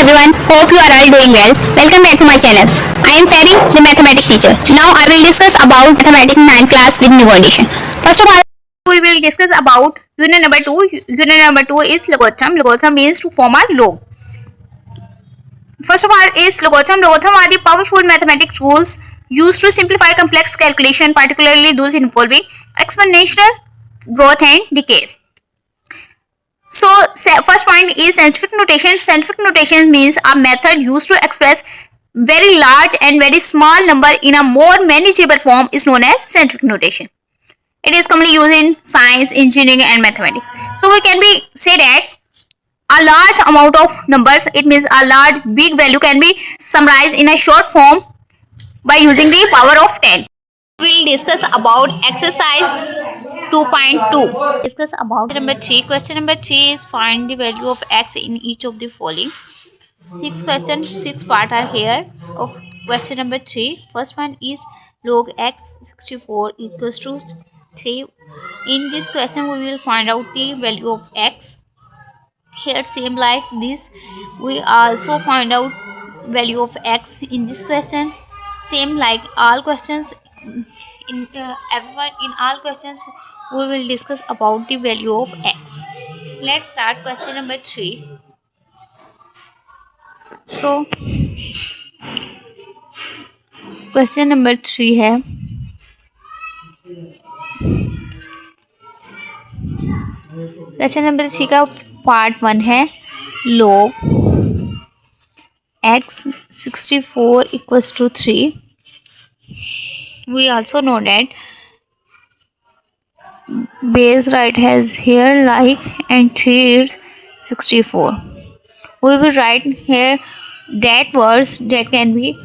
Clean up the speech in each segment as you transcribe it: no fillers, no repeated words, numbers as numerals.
everyone, hope you are all doing well. Welcome back to my channel. I am Ferry, the mathematics teacher. Now I will discuss about mathematics 9th class with new condition. First of all, we will discuss about unit number 2. Unit number 2 is logarithm. Logarithm means to form a log. First of all is logarithm. Logarithm are the powerful mathematics tools used to simplify complex calculation, particularly those involving exponential growth and decay. So first point is scientific notation. Scientific notation means a method used to express very large and very small number in a more manageable form is known as scientific notation. It is commonly used in science, engineering and mathematics. So we can be say that a large amount of numbers, it means a large big value can be summarized in a short form by using the power of 10. We will discuss about exercise 2.2. Discuss about number 3. Question number 3 is find the value of x in each of the following. 6 part are here of question number 3. First one is log x 64 equals to 3. In this question we will find out the value of x. Here same like this we also find out value of x in this question. Same like all questions in all questions we will discuss about the value of x. Let's start question number 3. So question number 3 है question number 3 का part 1 है log x 64 equals to 3. We also know that base right has here like and 3 is 64. We will write here that words that can be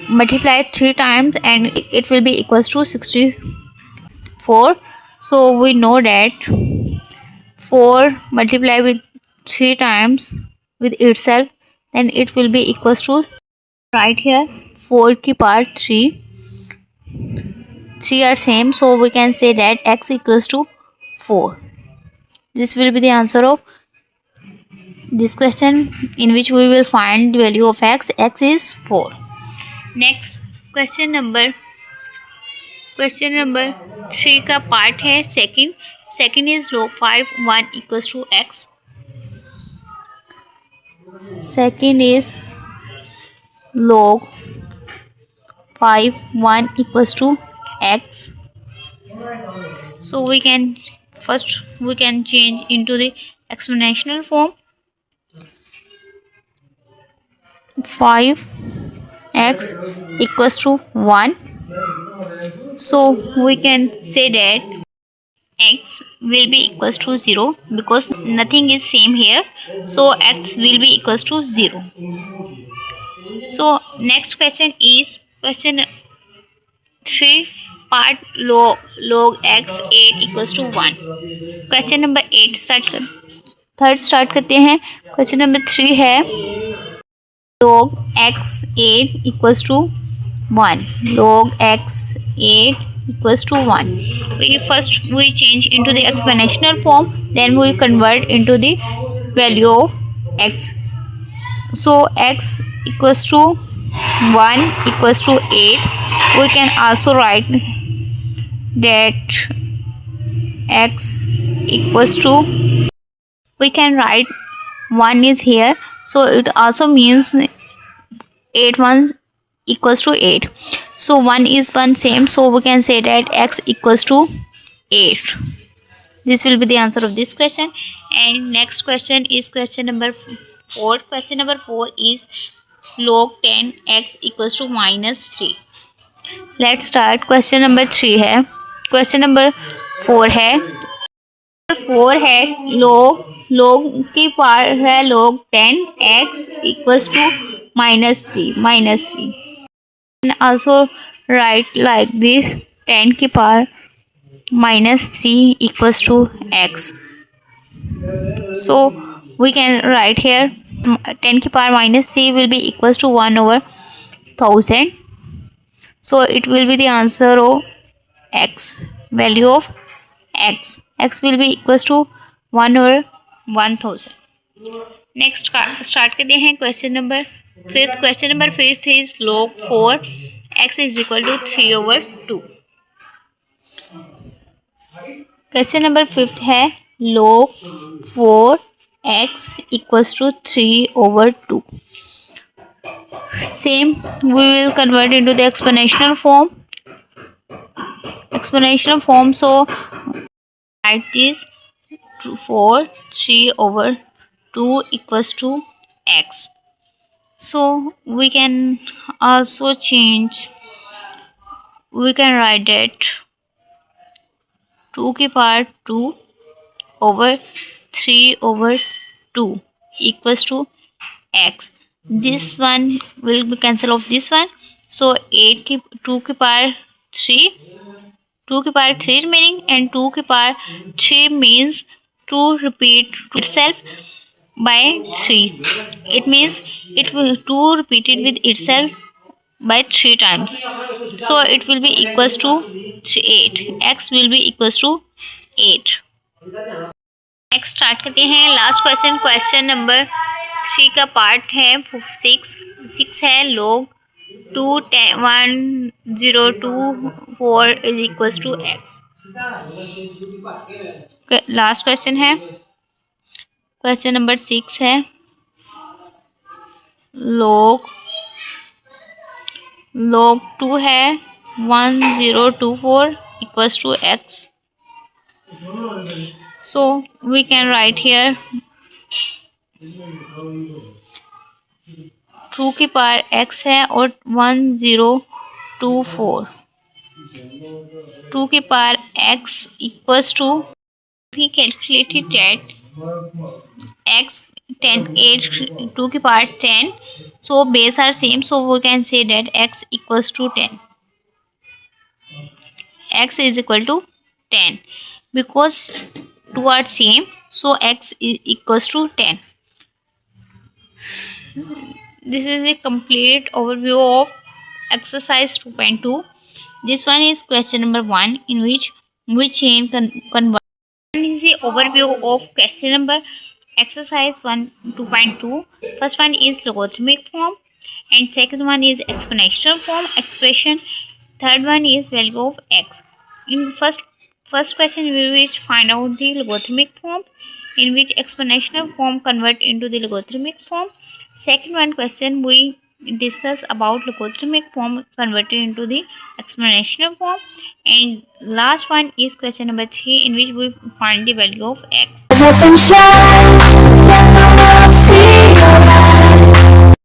multiplied 3 times and it will be equals to 64. So we know that 4 multiplied with 3 times with itself, then it will be equals to right here 4 की power 3 are same, so we can say that x equals to 4. This will be the answer of this question in which we will find the value of x. X is 4. Next question number 3 का part है second is log 5 1 equals to x. Second is log 5 1 equals to x. So we can change into the exponential form. 5x equals to 1. So we can say that x will be equals to 0 because nothing is same here, so x will be equals to 0. So next question is question 3 part log x 8 equals to 1. Question number 8 start करते हैं. Question number 3 है log x 8 equals to 1. log x 8 equals to 1. We change into the exponential form, then we convert into the value of x. So x equals to 1 equals to 8. We can also write that x equals to, we can write 1 is here, so it also means 8 1 equals to 8. So 1 is 1 same, so we can say that x equals to 8. This will be the answer of this question. And next question is question number 4. Question number 4 is log 10 x equals to minus 3. Let's start. Question number 3 है. Question number 4 है log की power है log 10 x equals to minus 3. And also write like this 10 की power minus 3 equals to x. So we can write here 10 की power minus 3 will be equals to 1 over 1000. So it will be the answer of x. Value of x will be equals to 1 over 1000. Next start करते हैं question number fifth. Question number fifth is log 4 x is equal to 3/2। Question number fifth है log 4 x equals to 3/2। Same, we will convert into the exponential form. So write this 4 3/2 equals to x. So we can also change. We can write that 2 की power 2/3/2 equals to x. This one will be cancel of this one. So 8 की 2 की power 3, 2 की power 3 remaining, and 2 की power 3 means to repeat itself by 3. It means it will 2 repeated with itself by 3 times. So it will be equals to 8. X will be equals to 8. Next start करते हैं last question. Question number 3 का part है 6 है log 2 1024 is equals to x. Last question है question number 6 है log 2 है 1024 equals to x. So we can write here 2 की power x है और 1024, 2 की power x equals to, we calculated that x 10 8 2 की power 10, so base are same, so we can say that x equals to 10. X is equal to 10 because 2 are same, so x is equals to 10. This is a complete overview of exercise 2.2. This one is question number 1 in which we change convert. This is the overview of question number exercise 2.2. First one is logarithmic form, and second one is exponential form expression. Third one is value of x. In first question we will find out the logarithmic form, in which exponential form convert into the logarithmic form. Second one question we discuss about logarithmic form converted into the exponential form, and last one is question number 3 in which we find the value of x.